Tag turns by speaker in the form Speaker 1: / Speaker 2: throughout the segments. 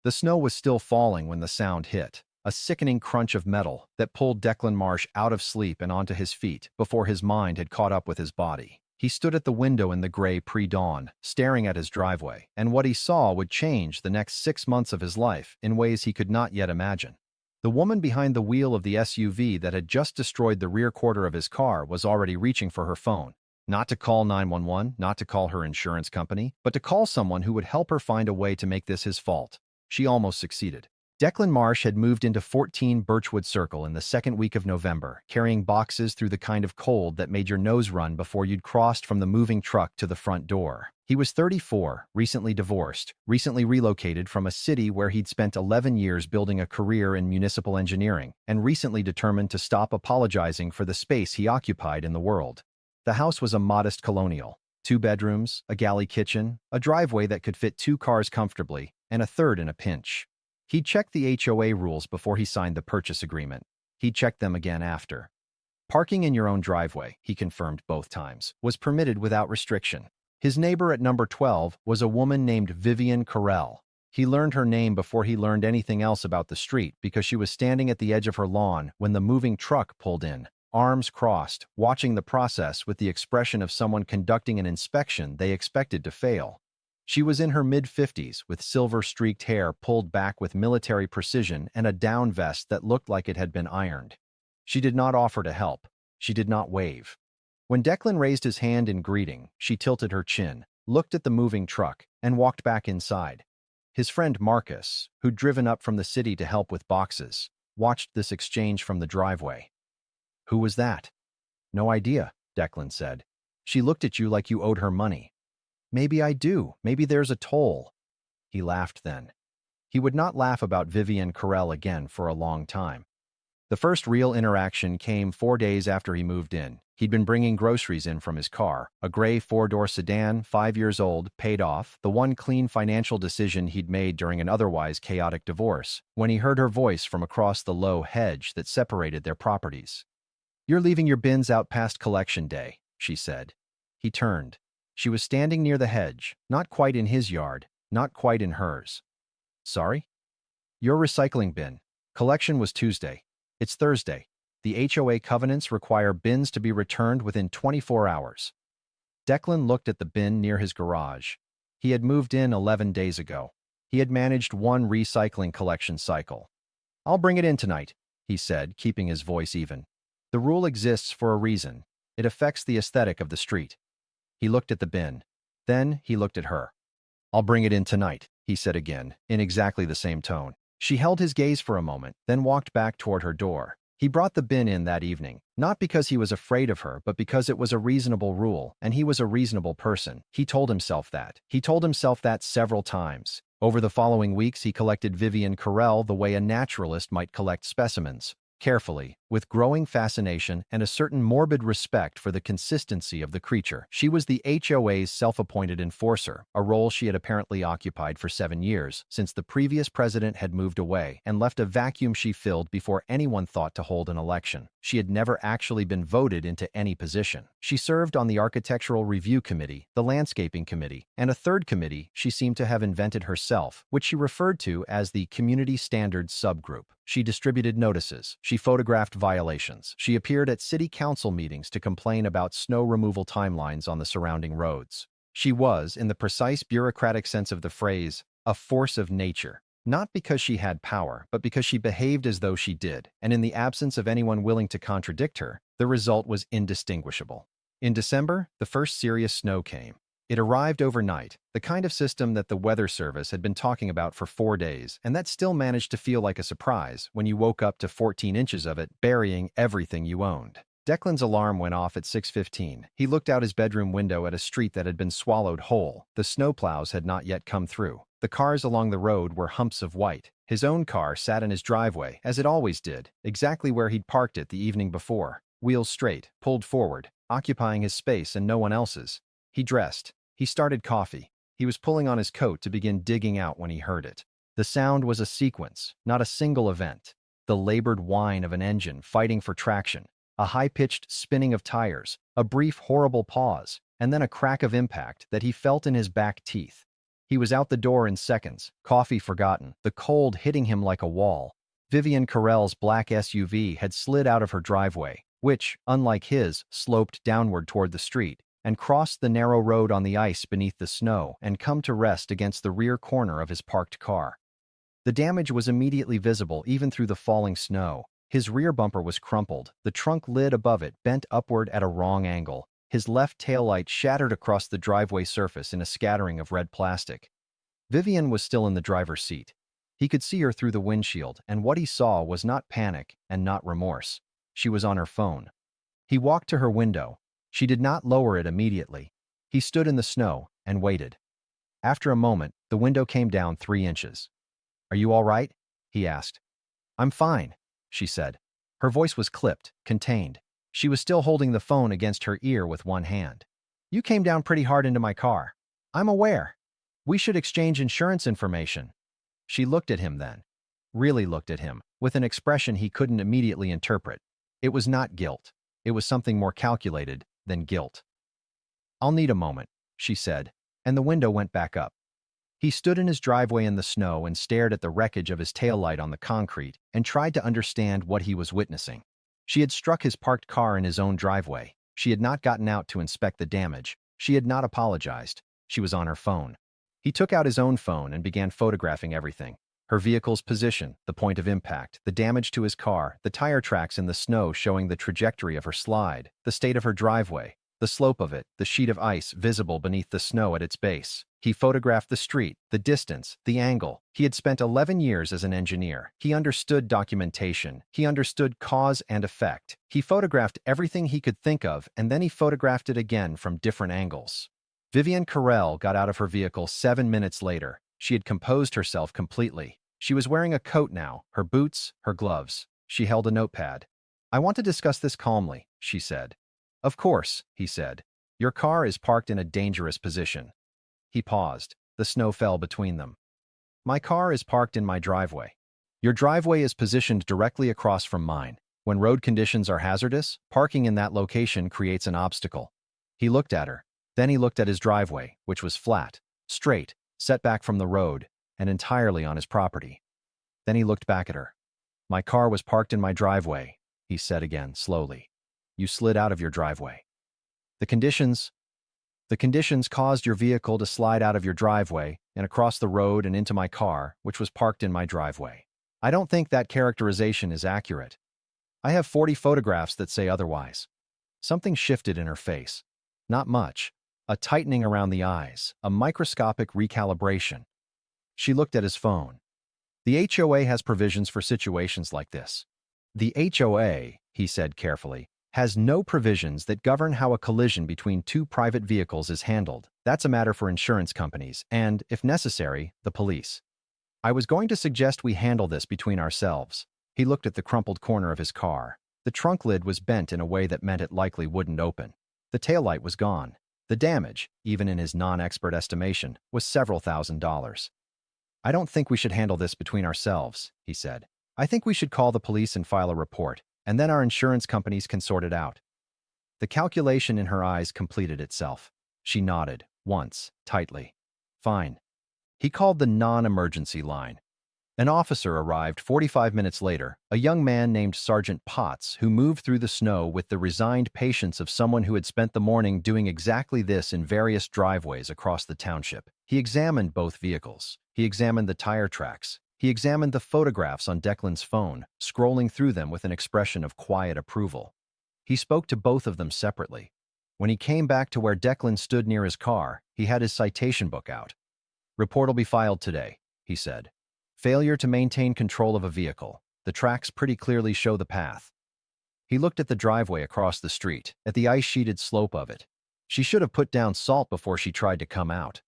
Speaker 1: The snow was still falling when the sound hit, a sickening crunch of metal that pulled Declan Marsh out of sleep and onto his feet before his mind had caught up with his body. He stood at the window in the gray pre-dawn, staring at his driveway, and what he saw would change the next 6 months of his life in ways he could not yet imagine. The woman behind the wheel of the SUV that had just destroyed the rear quarter of his car was already reaching for her phone. Not to call 911, not to call her insurance company, but to call someone who would help her find a way to make this his fault. She almost succeeded. Declan Marsh had moved into 14 Birchwood Circle in the second week of November, carrying boxes through the kind of cold that made your nose run before you'd crossed from the moving truck to the front door. He was 34, recently divorced, recently relocated from a city where he'd spent 11 years building a career in municipal engineering, and recently determined to stop apologizing for the space he occupied in the world. The house was a modest colonial. 2 bedrooms, a galley kitchen, a driveway that could fit 2 cars comfortably, and a third in a pinch. He'd checked the HOA rules before he signed the purchase agreement. He'd checked them again after. Parking in your own driveway, he confirmed both times, was permitted without restriction. His neighbor at number 12 was a woman named Vivian Carell. He learned her name before he learned anything else about the street because she was standing at the edge of her lawn when the moving truck pulled in, arms crossed, watching the process with the expression of someone conducting an inspection they expected to fail. She was in her mid-50s with silver-streaked hair pulled back with military precision and a down vest that looked like it had been ironed. She did not offer to help. She did not wave. When Declan raised his hand in greeting, she tilted her chin, looked at the moving truck, and walked back inside. His friend Marcus, who'd driven up from the city to help with boxes, watched this exchange from the driveway. "Who was that?" "No idea," Declan said. "She looked at you like you owed her money." "Maybe I do. Maybe there's a toll." He laughed then. He would not laugh about Vivian Carell again for a long time. The first real interaction came 4 days after he moved in. He'd been bringing groceries in from his car, a gray 4-door sedan, 5 years old, paid off, the one clean financial decision he'd made during an otherwise chaotic divorce, when he heard her voice from across the low hedge that separated their properties. "You're leaving your bins out past collection day," she said. He turned. She was standing near the hedge, not quite in his yard, not quite in hers. "Sorry?" "Your recycling bin. Collection was Tuesday. It's Thursday. The HOA covenants require bins to be returned within 24 hours. Declan looked at the bin near his garage. He had moved in 11 days ago. He had managed 1 recycling collection cycle. "I'll bring it in tonight," he said, keeping his voice even. "The rule exists for a reason. It affects the aesthetic of the street." He looked at the bin. Then he looked at her. "I'll bring it in tonight," he said again, in exactly the same tone. She held his gaze for a moment, then walked back toward her door. He brought the bin in that evening, not because he was afraid of her, but because it was a reasonable rule, and he was a reasonable person. He told himself that. He told himself that several times. Over the following weeks, he collected Vivian Carell the way a naturalist might collect specimens. Carefully, with growing fascination and a certain morbid respect for the consistency of the creature. She was the HOA's self-appointed enforcer, a role she had apparently occupied for 7 years, since the previous president had moved away and left a vacuum she filled before anyone thought to hold an election. She had never actually been voted into any position. She served on the Architectural Review Committee, the Landscaping Committee, and a third committee she seemed to have invented herself, which she referred to as the Community Standards Subgroup. She distributed notices. She photographed violations. She appeared at city council meetings to complain about snow removal timelines on the surrounding roads. She was, in the precise bureaucratic sense of the phrase, a force of nature. Not because she had power, but because she behaved as though she did, and in the absence of anyone willing to contradict her, the result was indistinguishable. In December, the first serious snow came. It arrived overnight, the kind of system that the Weather Service had been talking about for 4 days, and that still managed to feel like a surprise when you woke up to 14 inches of it, burying everything you owned. Declan's alarm went off at 6:15. He looked out his bedroom window at a street that had been swallowed whole. The snowplows had not yet come through. The cars along the road were humps of white. His own car sat in his driveway, as it always did, exactly where he'd parked it the evening before. Wheels straight, pulled forward, occupying his space and no one else's. He dressed. He started coffee. He was pulling on his coat to begin digging out when he heard it. The sound was a sequence, not a single event. The labored whine of an engine fighting for traction, a high-pitched spinning of tires, a brief horrible pause, and then a crack of impact that he felt in his back teeth. He was out the door in seconds, coffee forgotten, the cold hitting him like a wall. Vivian Carell's black SUV had slid out of her driveway, which, unlike his, sloped downward toward the street, and crossed the narrow road on the ice beneath the snow and come to rest against the rear corner of his parked car. The damage was immediately visible even through the falling snow. His rear bumper was crumpled, the trunk lid above it bent upward at a wrong angle. His left taillight shattered across the driveway surface in a scattering of red plastic. Vivian was still in the driver's seat. He could see her through the windshield, and what he saw was not panic and not remorse. She was on her phone. He walked to her window. She did not lower it immediately. He stood in the snow and waited. After a moment, the window came down 3 inches. "Are you all right?" he asked. "I'm fine," she said. Her voice was clipped, contained. She was still holding the phone against her ear with one hand. "You came down pretty hard into my car. I'm aware. We should exchange insurance information." She looked at him then. Really looked at him, with an expression he couldn't immediately interpret. It was not guilt. It was something more calculated than guilt. "I'll need a moment," she said, and the window went back up. He stood in his driveway in the snow and stared at the wreckage of his taillight on the concrete and tried to understand what he was witnessing. She had struck his parked car in his own driveway. She had not gotten out to inspect the damage. She had not apologized. She was on her phone. He took out his own phone and began photographing everything. Her vehicle's position, the point of impact, the damage to his car, the tire tracks in the snow showing the trajectory of her slide, the state of her driveway, the slope of it, the sheet of ice visible beneath the snow at its base. He photographed the street, the distance, the angle. He had spent 11 years as an engineer. He understood documentation. He understood cause and effect. He photographed everything he could think of, and then he photographed it again from different angles. Vivian Carell got out of her vehicle 7 minutes later. She had composed herself completely. She was wearing a coat now, her boots, her gloves. She held a notepad. "I want to discuss this calmly," she said. "Of course," he said. "Your car is parked in a dangerous position." He paused. The snow fell between them. "My car is parked in my driveway. Your driveway is positioned directly across from mine. When road conditions are hazardous, parking in that location creates an obstacle." He looked at her. Then he looked at his driveway, which was flat, straight, set back from the road, and entirely on his property. Then he looked back at her. "My car was parked in my driveway," he said again, slowly. "You slid out of your driveway. The conditions caused your vehicle to slide out of your driveway and across the road and into my car, which was parked in my driveway. I don't think that characterization is accurate. I have 40 photographs that say otherwise." Something shifted in her face. Not much. A tightening around the eyes, a microscopic recalibration. She looked at his phone. "The HOA has provisions for situations like this." "The HOA," he said carefully, "has no provisions that govern how a collision between 2 private vehicles is handled. That's a matter for insurance companies and, if necessary, the police. I was going to suggest we handle this between ourselves." He looked at the crumpled corner of his car. The trunk lid was bent in a way that meant it likely wouldn't open. The taillight was gone. The damage, even in his non-expert estimation, was several $1,000s. "I don't think we should handle this between ourselves," he said. "I think we should call the police and file a report, and then our insurance companies can sort it out." The calculation in her eyes completed itself. She nodded, once, tightly. "Fine." He called the non-emergency line. An officer arrived 45 minutes later, a young man named Sergeant Potts, who moved through the snow with the resigned patience of someone who had spent the morning doing exactly this in various driveways across the township. He examined both vehicles. He examined the tire tracks. He examined the photographs on Declan's phone, scrolling through them with an expression of quiet approval. He spoke to both of them separately. When he came back to where Declan stood near his car, he had his citation book out. "Report'll be filed today," he said. "Failure to maintain control of a vehicle. The tracks pretty clearly show the path." He looked at the driveway across the street, at the ice-sheeted slope of it. "She should have put down salt before she tried to come out."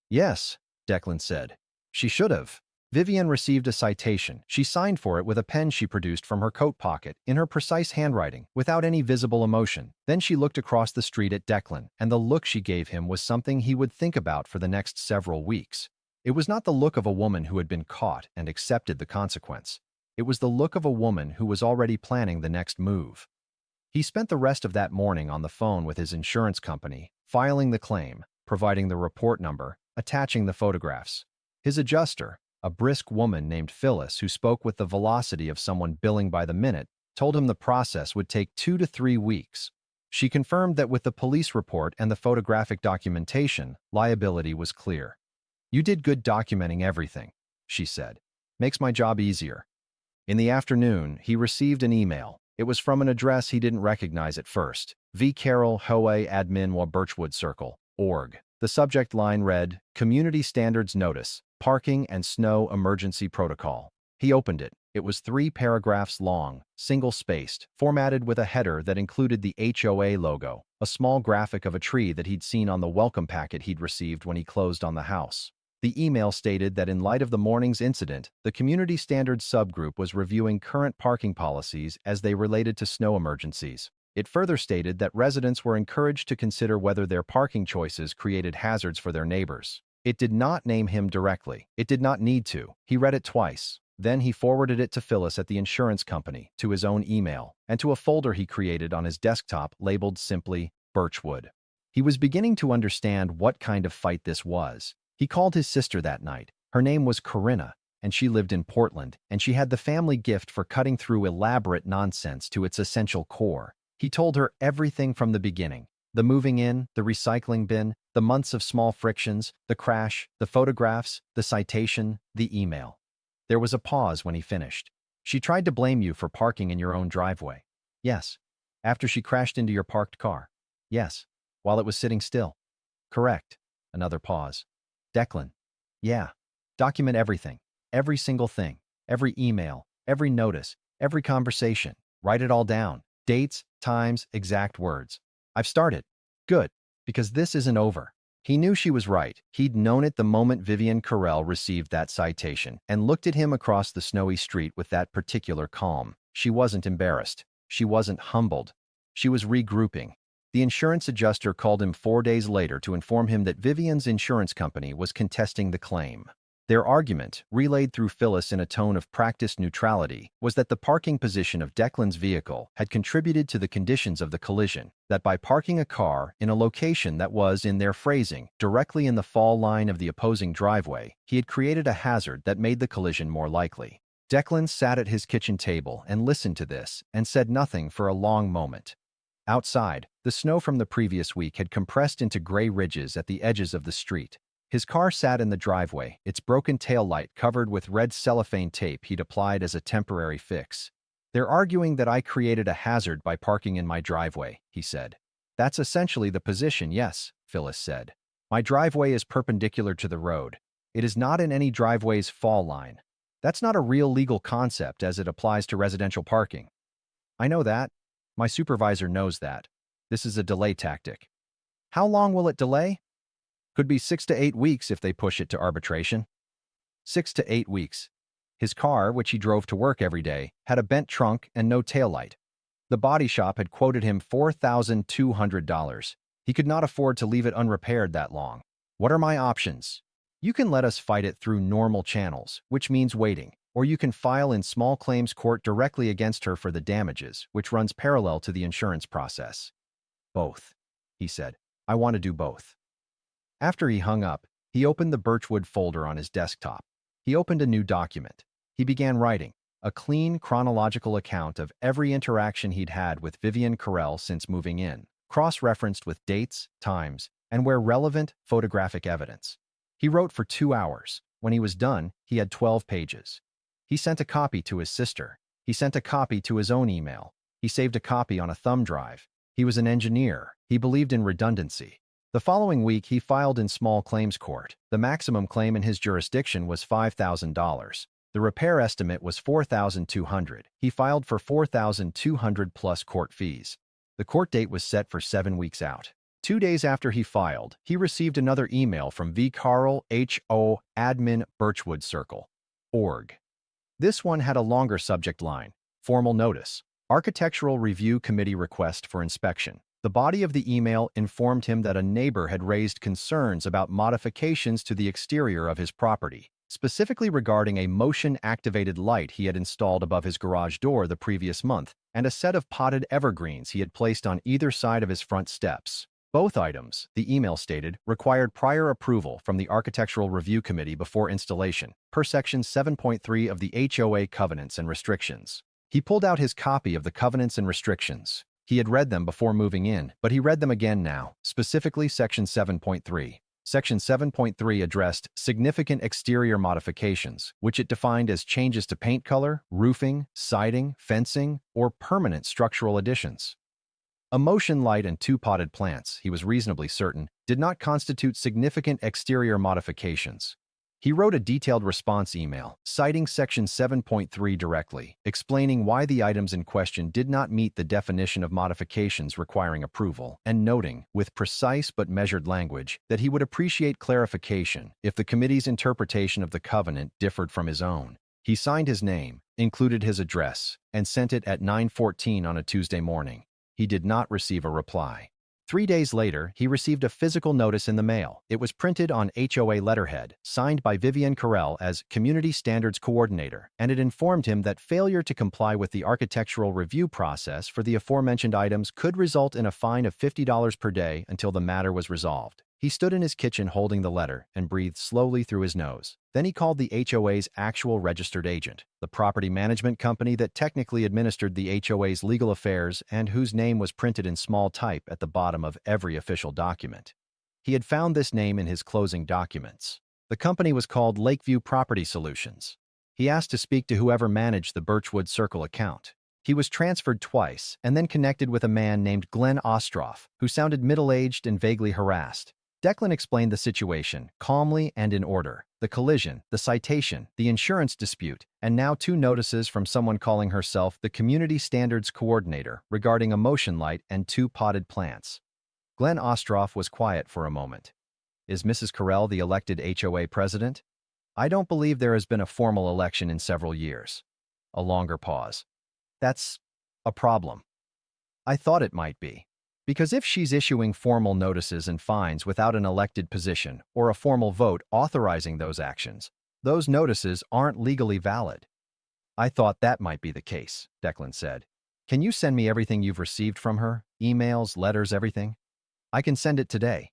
Speaker 1: "Yes," Declan said. "She should have." Vivian received a citation. She signed for it with a pen she produced from her coat pocket, in her precise handwriting, without any visible emotion. Then she looked across the street at Declan, and the look she gave him was something he would think about for the next several weeks. It was not the look of a woman who had been caught and accepted the consequence. It was the look of a woman who was already planning the next move. He spent the rest of that morning on the phone with his insurance company, filing the claim, providing the report number, attaching the photographs. His adjuster, a brisk woman named Phyllis who spoke with the velocity of someone billing by the minute, told him the process would take 2 to 3 weeks. She confirmed that with the police report and the photographic documentation, liability was clear. "You did good documenting everything," she said. "Makes my job easier." In the afternoon, he received an email. It was from an address he didn't recognize at first. V. Carroll, HOA Admin wa Birchwood Circle, org. The subject line read, Community Standards Notice, Parking and Snow Emergency Protocol. He opened it. It was 3 paragraphs long, single-spaced, formatted with a header that included the HOA logo, a small graphic of a tree that he'd seen on the welcome packet he'd received when he closed on the house. The email stated that in light of the morning's incident, the Community Standards subgroup was reviewing current parking policies as they related to snow emergencies. It further stated that residents were encouraged to consider whether their parking choices created hazards for their neighbors. It did not name him directly. It did not need to. He read it twice. Then he forwarded it to Phyllis at the insurance company, to his own email, and to a folder he created on his desktop labeled simply Birchwood. He was beginning to understand what kind of fight this was. He called his sister that night. Her name was Corinna, and she lived in Portland, and she had the family gift for cutting through elaborate nonsense to its essential core. He told her everything from the beginning. The moving in, the recycling bin, the months of small frictions, the crash, the photographs, the citation, the email. There was a pause when he finished. "She tried to blame you for parking in your own driveway." "Yes." "After she crashed into your parked car." "Yes." "While it was sitting still." "Correct." Another pause. "Declan." "Yeah." "Document everything. Every single thing. Every email. Every notice. Every conversation. Write it all down. Dates, times, exact words." "I've started." "Good. Because this isn't over." He knew she was right. He'd known it the moment Vivian Carell received that citation and looked at him across the snowy street with that particular calm. She wasn't embarrassed. She wasn't humbled. She was regrouping. The insurance adjuster called him 4 days later to inform him that Vivian's insurance company was contesting the claim. Their argument, relayed through Phyllis in a tone of practiced neutrality, was that the parking position of Declan's vehicle had contributed to the conditions of the collision, that by parking a car in a location that was, in their phrasing, directly in the fall line of the opposing driveway, he had created a hazard that made the collision more likely. Declan sat at his kitchen table and listened to this and said nothing for a long moment. Outside, the snow from the previous week had compressed into gray ridges at the edges of the street. His car sat in the driveway, its broken taillight covered with red cellophane tape he'd applied as a temporary fix. "They're arguing that I created a hazard by parking in my driveway," he said. "That's essentially the position, yes," Phyllis said. "My driveway is perpendicular to the road. It is not in any driveway's fall line. That's not a real legal concept as it applies to residential parking." "I know that. My supervisor knows that. This is a delay tactic." "How long will it delay?" "Could be 6 to 8 weeks if they push it to arbitration." 6 to 8 weeks. His car, which he drove to work every day, had a bent trunk and no taillight. The body shop had quoted him $4,200. He could not afford to leave it unrepaired that long. "What are my options?" "You can let us fight it through normal channels, which means waiting, or you can file in small claims court directly against her for the damages, which runs parallel to the insurance process." "Both," he said. "I want to do both." After he hung up, he opened the Birchwood folder on his desktop. He opened a new document. He began writing, a clean, chronological account of every interaction he'd had with Vivian Carell since moving in, cross-referenced with dates, times, and where relevant, photographic evidence. He wrote for 2 hours. When he was done, he had 12 pages. He sent a copy to his sister. He sent a copy to his own email. He saved a copy on a thumb drive. He was an engineer. He believed in redundancy. The following week, he filed in small claims court. The maximum claim in his jurisdiction was $5,000. The repair estimate was $4,200. He filed for $4,200 plus court fees. The court date was set for 7 weeks out. 2 days after he filed, he received another email from V. Carl HO Admin Birchwood Circle, org. This one had a longer subject line, formal notice, Architectural Review Committee request for inspection. The body of the email informed him that a neighbor had raised concerns about modifications to the exterior of his property, specifically regarding a motion-activated light he had installed above his garage door the previous month and a set of potted evergreens he had placed on either side of his front steps. Both items, the email stated, required prior approval from the Architectural Review Committee before installation, per Section 7.3 of the HOA Covenants and Restrictions. He pulled out his copy of the Covenants and Restrictions. He had read them before moving in, but he read them again now, specifically Section 7.3. Section 7.3 addressed significant exterior modifications, which it defined as changes to paint color, roofing, siding, fencing, or permanent structural additions. A motion light and two potted plants, he was reasonably certain, did not constitute significant exterior modifications. He wrote a detailed response email, citing Section 7.3 directly, explaining why the items in question did not meet the definition of modifications requiring approval, and noting, with precise but measured language, that he would appreciate clarification if the committee's interpretation of the covenant differed from his own. He signed his name, included his address, and sent it at 9:14 on a Tuesday morning. He did not receive a reply. 3 days later, he received a physical notice in the mail. It was printed on HOA letterhead, signed by Vivian Carell as Community Standards Coordinator, and it informed him that failure to comply with the architectural review process for the aforementioned items could result in a fine of $50 per day until the matter was resolved. He stood in his kitchen holding the letter and breathed slowly through his nose. Then he called the HOA's actual registered agent, the property management company that technically administered the HOA's legal affairs and whose name was printed in small type at the bottom of every official document. He had found this name in his closing documents. The company was called Lakeview Property Solutions. He asked to speak to whoever managed the Birchwood Circle account. He was transferred twice and then connected with a man named Glenn Ostroff, who sounded middle-aged and vaguely harassed. Declan explained the situation, calmly and in order. The collision, the citation, the insurance dispute, and now 2 notices from someone calling herself the Community Standards Coordinator regarding a motion light and 2 potted plants. Glenn Ostroff was quiet for a moment. Is Mrs. Carell the elected HOA president? I don't believe there has been a formal election in several years. A longer pause. That's a problem. I thought it might be. Because if she's issuing formal notices and fines without an elected position or a formal vote authorizing those actions, those notices aren't legally valid. I thought that might be the case, Declan said. Can you send me everything you've received from her? Emails, letters, everything? I can send it today.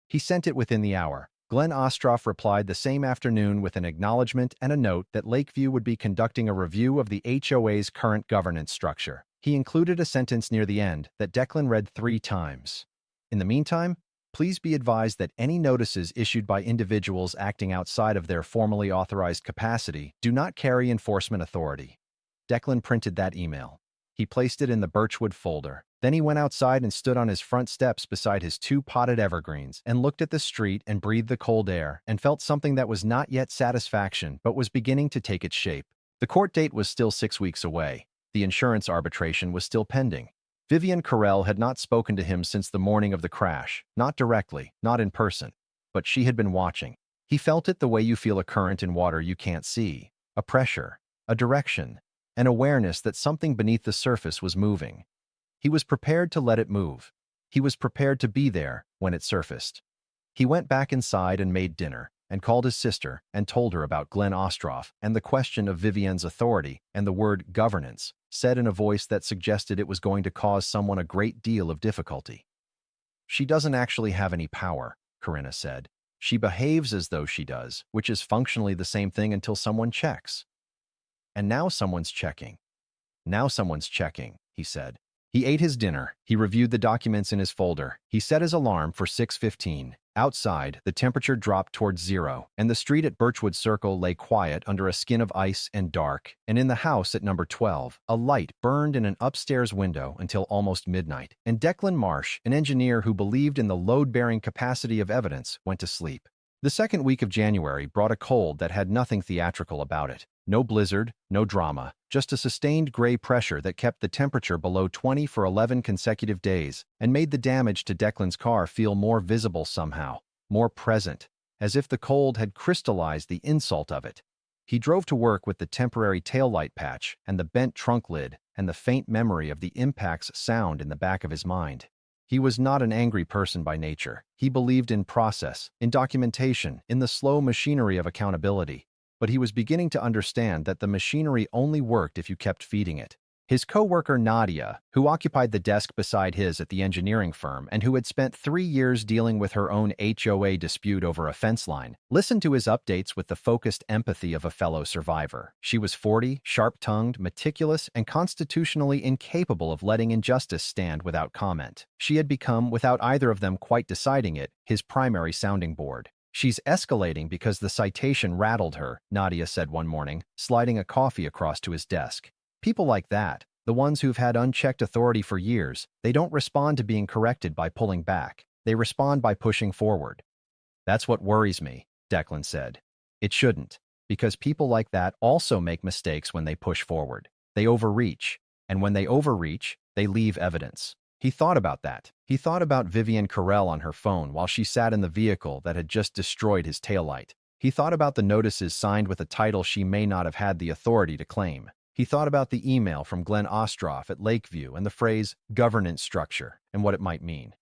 Speaker 1: He sent it within the hour. Glenn Ostroff replied the same afternoon with an acknowledgement and a note that Lakeview would be conducting a review of the HOA's current governance structure. He included a sentence near the end that Declan read 3 times. In the meantime, please be advised that any notices issued by individuals acting outside of their formally authorized capacity do not carry enforcement authority. Declan printed that email. He placed it in the Birchwood folder. Then he went outside and stood on his front steps beside his 2 potted evergreens and looked at the street and breathed the cold air and felt something that was not yet satisfaction but was beginning to take its shape. The court date was still 6 weeks away. The insurance arbitration was still pending. Vivian Carell had not spoken to him since the morning of the crash, not directly, not in person, but she had been watching. He felt it the way you feel a current in water you can't see, a pressure, a direction, an awareness that something beneath the surface was moving. He was prepared to let it move. He was prepared to be there when it surfaced. He went back inside and made dinner, and called his sister and told her about Glenn Ostroff and the question of Vivian's authority and the word governance, said in a voice that suggested it was going to cause someone a great deal of difficulty. She doesn't actually have any power, Corinna said. She behaves as though she does, which is functionally the same thing until someone checks. And now someone's checking. Now someone's checking, he said. He ate his dinner. He reviewed the documents in his folder. He set his alarm for 6:15. Outside, the temperature dropped towards 0, and the street at Birchwood Circle lay quiet under a skin of ice and dark, and in the house at number 12, a light burned in an upstairs window until almost midnight, and Declan Marsh, an engineer who believed in the load-bearing capacity of evidence, went to sleep. The second week of January brought a cold that had nothing theatrical about it. No blizzard, no drama, just a sustained gray pressure that kept the temperature below 20 for 11 consecutive days and made the damage to Declan's car feel more visible somehow, more present, as if the cold had crystallized the insult of it. He drove to work with the temporary taillight patch and the bent trunk lid and the faint memory of the impact's sound in the back of his mind. He was not an angry person by nature. He believed in process, in documentation, in the slow machinery of accountability. But he was beginning to understand that the machinery only worked if you kept feeding it. His coworker Nadia, who occupied the desk beside his at the engineering firm and who had spent 3 years dealing with her own HOA dispute over a fence line, listened to his updates with the focused empathy of a fellow survivor. She was 40, sharp-tongued, meticulous, and constitutionally incapable of letting injustice stand without comment. She had become, without either of them quite deciding it, his primary sounding board. "She's escalating because the citation rattled her," Nadia said one morning, sliding a coffee across to his desk. "People like that, the ones who've had unchecked authority for years, they don't respond to being corrected by pulling back. They respond by pushing forward." "That's what worries me," Declan said. "It shouldn't, because people like that also make mistakes when they push forward. They overreach, and when they overreach, they leave evidence." He thought about that. He thought about Vivian Carell on her phone while she sat in the vehicle that had just destroyed his taillight. He thought about the notices signed with a title she may not have had the authority to claim. He thought about the email from Glenn Ostroff at Lakeview and the phrase governance structure and what it might mean.